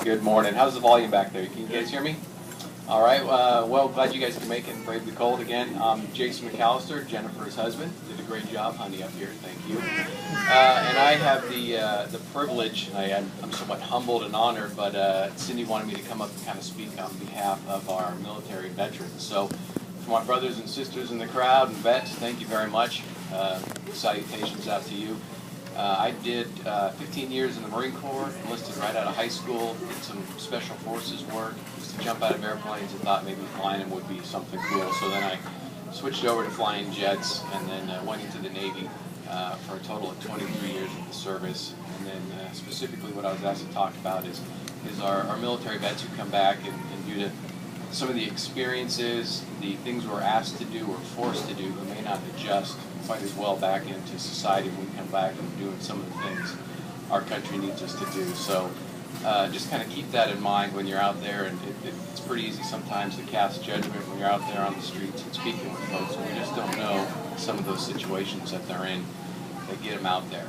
Good morning. How's the volume back there? Can you guys hear me? All right. Well, glad you guys can make it and brave the cold again. I'm Jason McAllister, Jennifer's husband. Did a great job, honey, up here. Thank you. And I have the privilege. I'm somewhat humbled and honored, but Cindy wanted me to come up and kind of speak on behalf of our military veterans. So, for my brothers and sisters in the crowd and vets, thank you very much. Salutations out to you. I did 15 years in the Marine Corps, enlisted right out of high school, did some special forces work, used to jump out of airplanes and thought maybe flying them would be something cool. So then I switched over to flying jets and then went into the Navy for a total of 23 years of the service. And then specifically what I was asked to talk about is our military vets who come back and due to some of the experiences, the things we're asked to do or forced to do, who may not adjust quite as well back into society when we come back and doing some of the things our country needs us to do. So just kind of keep that in mind when you're out there, and it's pretty easy sometimes to cast judgment when you're out there on the streets and speaking with folks, and we just don't know some of those situations that they're in that get them out there.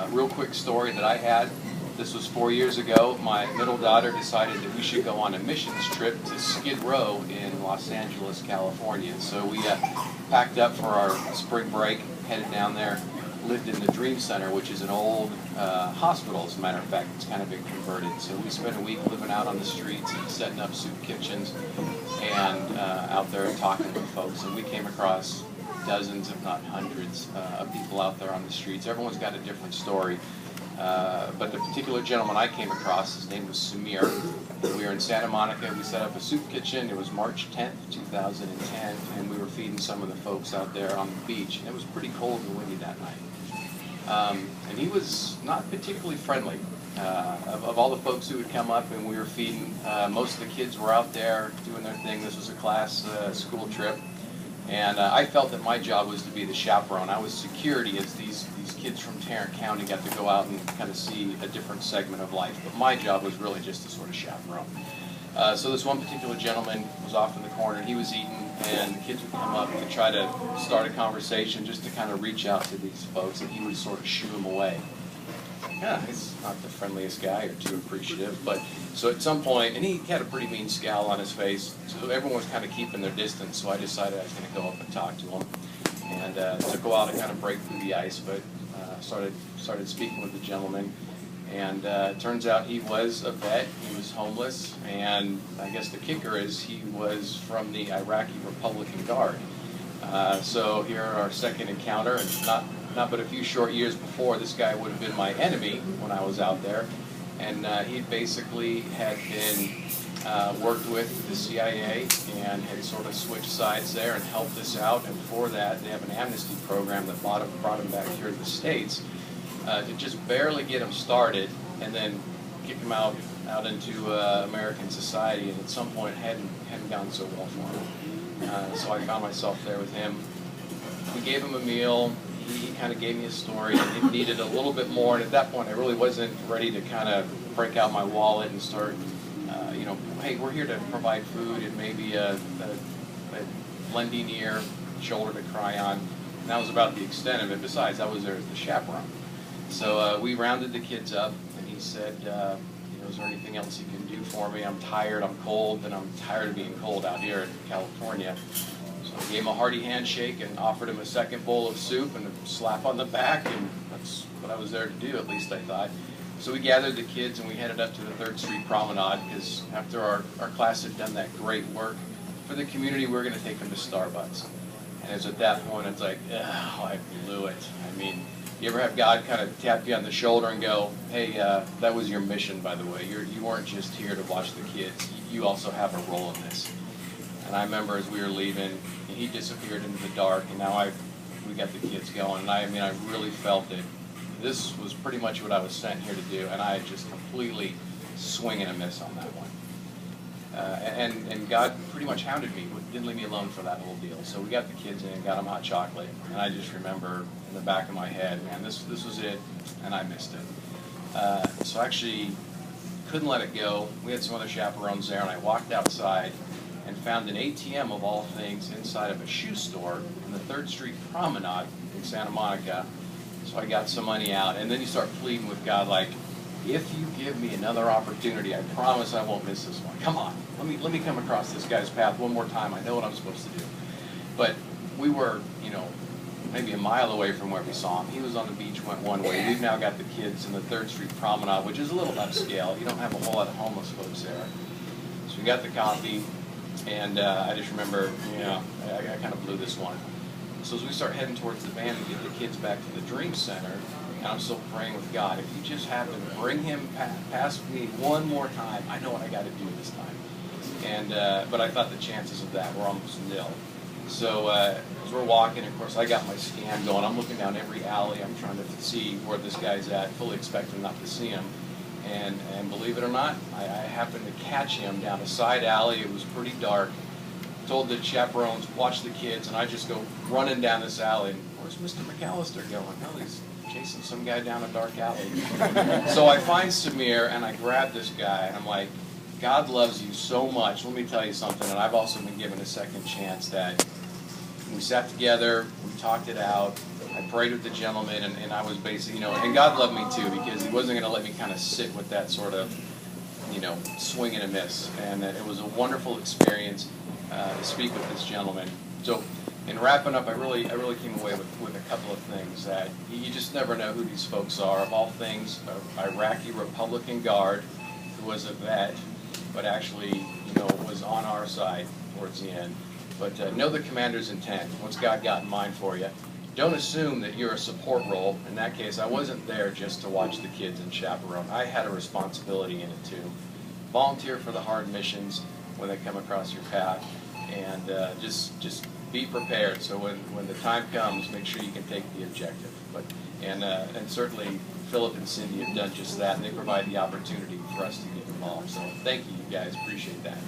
Real quick story that I had. This was 4 years ago. My middle daughter decided that we should go on a missions trip to Skid Row in Los Angeles, California. So we packed up for our spring break, headed down there, lived in the Dream Center, which is an old hospital, as a matter of fact. It's kind of been converted. So we spent a week living out on the streets and setting up soup kitchens and out there talking with folks. And we came across dozens, if not hundreds, of people out there on the streets. Everyone's got a different story. But the particular gentleman I came across, his name was Samir. We were in Santa Monica. We set up a soup kitchen. It was March 10th, 2010, and we were feeding some of the folks out there on the beach. And it was pretty cold and windy that night. And he was not particularly friendly. Of all the folks who would come up and we were feeding, most of the kids were out there doing their thing. This was a class school trip. And I felt that my job was to be the chaperone. I was security as these kids from Tarrant County got to go out and kind of see a different segment of life. But my job was really just to sort of chaperone. So this one particular gentleman was off in the corner, and he was eating, and the kids would come up to try to start a conversation just to kind of reach out to these folks, and he would sort of shoo them away. Yeah, he's not the friendliest guy or too appreciative, but so at some point, and he had a pretty mean scowl on his face, so everyone was kind of keeping their distance, so I decided I was going to go up and talk to him. And it took a while to kind of break through the ice, but started speaking with the gentleman, and it turns out he was a vet, he was homeless, and I guess the kicker is he was from the Iraqi Republican Guard. So here our second encounter, and not but a few short years before, this guy would have been my enemy when I was out there, and he basically had been worked with the CIA and had sort of switched sides there and helped us out, and for that they have an amnesty program that brought him back here to the States to just barely get him started and then kick him out into American society, and at some point hadn't gone so well for him. So I found myself there with him. We gave him a meal. He kind of gave me a story, and he needed a little bit more, and at that point I really wasn't ready to kind of break out my wallet and start, hey, we're here to provide food and maybe a lending ear, shoulder to cry on, and that was about the extent of it. Besides, I was there as the chaperone. So we rounded the kids up, and he said, is there anything else you can do for me? I'm tired, I'm cold, and I'm tired of being cold out here in California. So I gave him a hearty handshake and offered him a second bowl of soup and a slap on the back, and that's what I was there to do, at least I thought. So we gathered the kids and we headed up to the 3rd Street Promenade, because after our class had done that great work for the community, we were going to take them to Starbucks. And it was at that point, it's like, oh, I blew it. I mean, you ever have God kind of tap you on the shoulder and go, hey, that was your mission, by the way. You weren't just here to watch the kids. You also have a role in this. And I remember as we were leaving, he disappeared into the dark, and now we got the kids going. And I really felt that this was pretty much what I was sent here to do, and I just completely swing and a miss on that one. And God pretty much hounded me, didn't leave me alone for that whole deal. So we got the kids in and got them hot chocolate, and I just remember in the back of my head, man, this was it, and I missed it. So I actually couldn't let it go. We had some other chaperones there, and I walked outside and found an ATM of all things inside of a shoe store in the 3rd Street Promenade in Santa Monica. So I got some money out, and then you start pleading with God like, if you give me another opportunity, I promise I won't miss this one. Come on, let me come across this guy's path one more time. I know what I'm supposed to do. But we were, you know, maybe a mile away from where we saw him. He was on the beach, went one way. We've now got the kids in the 3rd Street Promenade, which is a little upscale. You don't have a whole lot of homeless folks there. So we got the coffee, and I just remember, you know, I kind of blew this one. So as we start heading towards the van and get the kids back to the Dream Center, and I'm still praying with God, if you just happen to bring him past me one more time, I know what I got to do this time. And but I thought the chances of that were almost nil. So as we're walking, of course, I got my scan going. I'm looking down every alley. I'm trying to see where this guy's at, fully expecting not to see him. And believe it or not, I happened to catch him down a side alley. It was pretty dark. Told the chaperones, watch the kids, and I just go running down this alley. And where's Mr. McAllister going? Oh, he's chasing some guy down a dark alley. So I find Samir, and I grab this guy, and I'm like, God loves you so much. Let me tell you something, and I've also been given a second chance that we sat together, we talked it out, I prayed with the gentleman, and I was basically, you know, and God loved me too, because he wasn't going to let me kind of sit with that sort of, you know, swing and a miss. And it was a wonderful experience to speak with this gentleman. So in wrapping up, I really came away with a couple of things that you just never know who these folks are. Of all things, an Iraqi Republican guard who was a vet, but actually, you know, was on our side towards the end. But know the commander's intent. What's God got in mind for you? Don't assume that you're a support role. In that case, I wasn't there just to watch the kids and chaperone. I had a responsibility in it too. Volunteer for the hard missions when they come across your path, and just be prepared. So when the time comes, make sure you can take the objective. And certainly Philip and Cindy have done just that, and they provide the opportunity for us to get involved. So thank you, guys. Appreciate that.